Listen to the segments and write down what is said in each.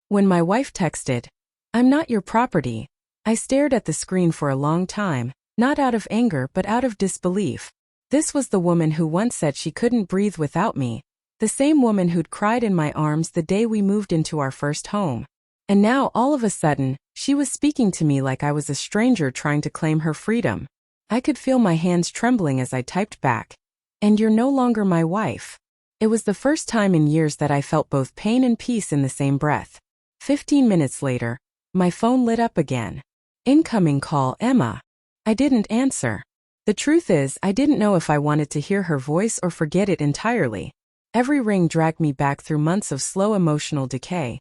When my wife texted, "I'm not your property," I stared at the screen for a long time, not out of anger but out of disbelief. This was the woman who once said she couldn't breathe without me, the same woman who'd cried in my arms the day we moved into our first home. And now, all of a sudden, she was speaking to me like I was a stranger trying to claim her freedom. I could feel my hands trembling as I typed back, "And you're no longer my wife." It was the first time in years that I felt both pain and peace in the same breath. 15 minutes later, my phone lit up again. Incoming call, Emma. I didn't answer. The truth is, I didn't know if I wanted to hear her voice or forget it entirely. Every ring dragged me back through months of slow emotional decay.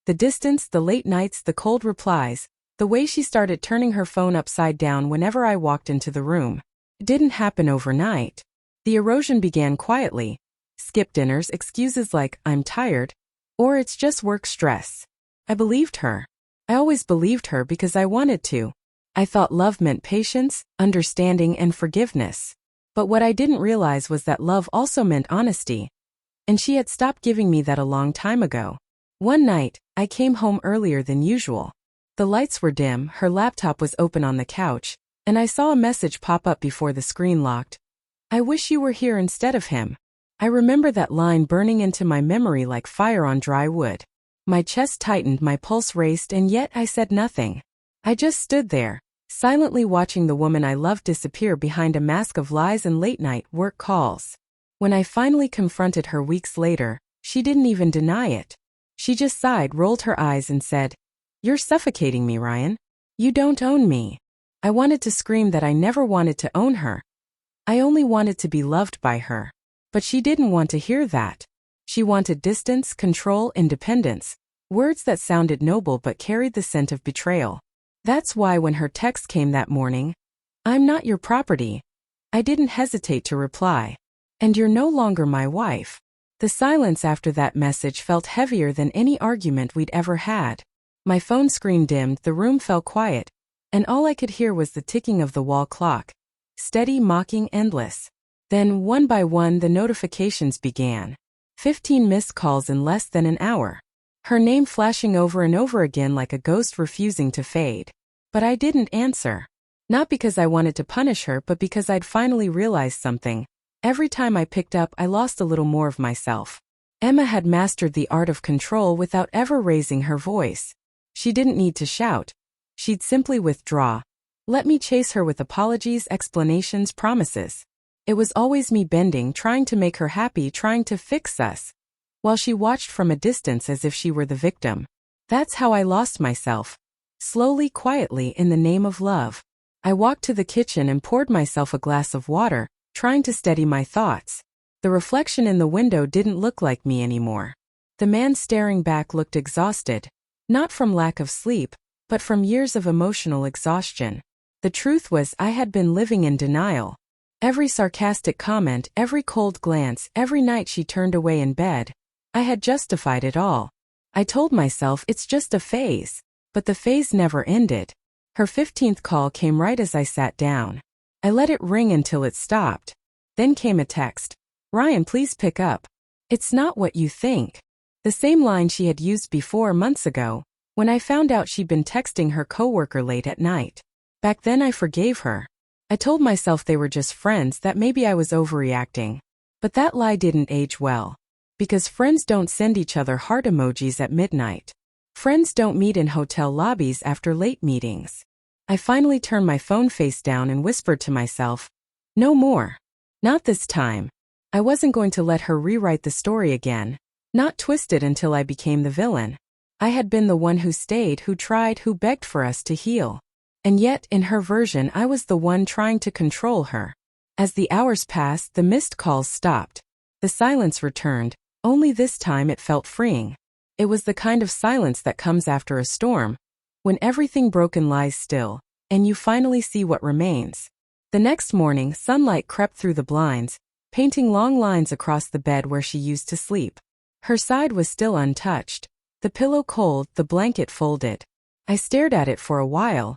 The distance, the late nights, the cold replies, the way she started turning her phone upside down whenever I walked into the room. It didn't happen overnight. The erosion began quietly. Skip dinners, excuses like, "I'm tired," or "It's just work stress." I believed her. I always believed her because I wanted to. I thought love meant patience, understanding, and forgiveness. But what I didn't realize was that love also meant honesty. And she had stopped giving me that a long time ago. One night, I came home earlier than usual. The lights were dim, her laptop was open on the couch, and I saw a message pop up before the screen locked. "I wish you were here instead of him." I remember that line burning into my memory like fire on dry wood. My chest tightened, my pulse raced, and yet I said nothing. I just stood there, silently watching the woman I loved disappear behind a mask of lies and late-night work calls. When I finally confronted her weeks later, she didn't even deny it. She just sighed, rolled her eyes, and said, "You're suffocating me, Ryan. You don't own me." I wanted to scream that I never wanted to own her. I only wanted to be loved by her. But she didn't want to hear that. She wanted distance, control, independence, words that sounded noble but carried the scent of betrayal. That's why when her text came that morning, "I'm not your property," I didn't hesitate to reply, "And you're no longer my wife." The silence after that message felt heavier than any argument we'd ever had. My phone screen dimmed, the room fell quiet, and all I could hear was the ticking of the wall clock. Steady, mocking, endless. Then, one by one, the notifications began. 15 missed calls in less than an hour. Her name flashing over and over again like a ghost refusing to fade. But I didn't answer. Not because I wanted to punish her, but because I'd finally realized something. Every time I picked up, I lost a little more of myself. Emma had mastered the art of control without ever raising her voice. She didn't need to shout. She'd simply withdraw. Let me chase her with apologies, explanations, promises. It was always me bending, trying to make her happy, trying to fix us, while she watched from a distance as if she were the victim. That's how I lost myself. Slowly, quietly, in the name of love. I walked to the kitchen and poured myself a glass of water, trying to steady my thoughts. The reflection in the window didn't look like me anymore. The man staring back looked exhausted, not from lack of sleep, but from years of emotional exhaustion. The truth was, I had been living in denial. Every sarcastic comment, every cold glance, every night she turned away in bed, I had justified it all. I told myself it's just a phase. But the phase never ended. Her 15th call came right as I sat down. I let it ring until it stopped. Then came a text. "Ryan, please pick up. It's not what you think." The same line she had used before months ago, when I found out she'd been texting her coworker late at night. Back then I forgave her. I told myself they were just friends, that maybe I was overreacting. But that lie didn't age well. Because friends don't send each other heart emojis at midnight. Friends don't meet in hotel lobbies after late meetings. I finally turned my phone face down and whispered to myself, "No more. Not this time." I wasn't going to let her rewrite the story again, not twist it until I became the villain. I had been the one who stayed, who tried, who begged for us to heal. And yet, in her version, I was the one trying to control her. As the hours passed, the missed calls stopped. The silence returned, only this time it felt freeing. It was the kind of silence that comes after a storm, when everything broken lies still, and you finally see what remains. The next morning, sunlight crept through the blinds, painting long lines across the bed where she used to sleep. Her side was still untouched, the pillow cold, the blanket folded. I stared at it for a while,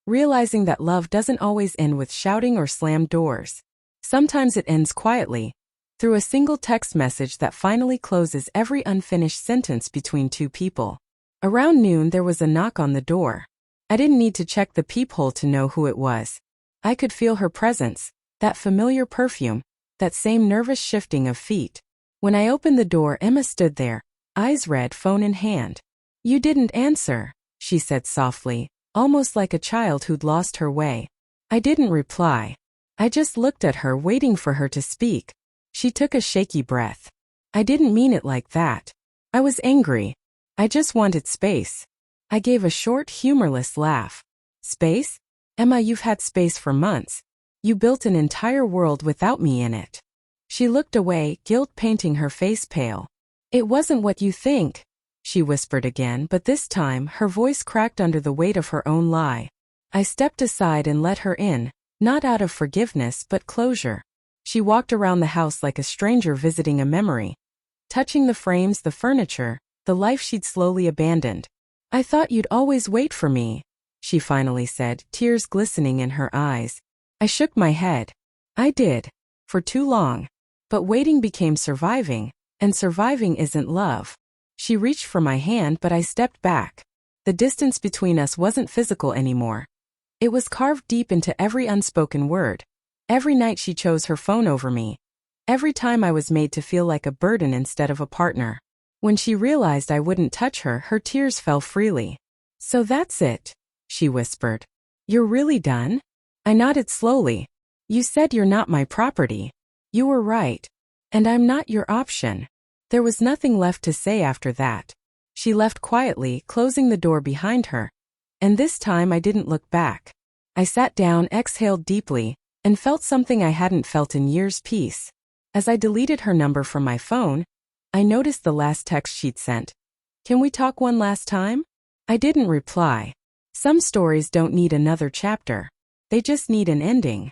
realizing that love doesn't always end with shouting or slammed doors. Sometimes it ends quietly, through a single text message that finally closes every unfinished sentence between two people. Around noon there was a knock on the door. I didn't need to check the peephole to know who it was. I could feel her presence, that familiar perfume, that same nervous shifting of feet. When I opened the door, Emma stood there, eyes red, phone in hand. "You didn't answer," she said softly, almost like a child who'd lost her way. I didn't reply. I just looked at her, waiting for her to speak. She took a shaky breath. "I didn't mean it like that. I was angry. I just wanted space." I gave a short, humorless laugh. "Space? Emma, you've had space for months. You built an entire world without me in it." She looked away, guilt painting her face pale. "It wasn't what you think," she whispered again, but this time her voice cracked under the weight of her own lie. I stepped aside and let her in, not out of forgiveness but closure. She walked around the house like a stranger visiting a memory, touching the frames, the furniture, the life she'd slowly abandoned. "I thought you'd always wait for me," she finally said, tears glistening in her eyes. I shook my head. "I did. For too long. But waiting became surviving, and surviving isn't love." She reached for my hand, but I stepped back. The distance between us wasn't physical anymore. It was carved deep into every unspoken word. Every night she chose her phone over me. Every time I was made to feel like a burden instead of a partner. When she realized I wouldn't touch her, her tears fell freely. "So that's it," she whispered. "You're really done?" I nodded slowly. "You said you're not my property. You were right. And I'm not your option." There was nothing left to say after that. She left quietly, closing the door behind her. And this time I didn't look back. I sat down, exhaled deeply, and felt something I hadn't felt in years: peace. As I deleted her number from my phone, I noticed the last text she'd sent. "Can we talk one last time?" I didn't reply. Some stories don't need another chapter. They just need an ending.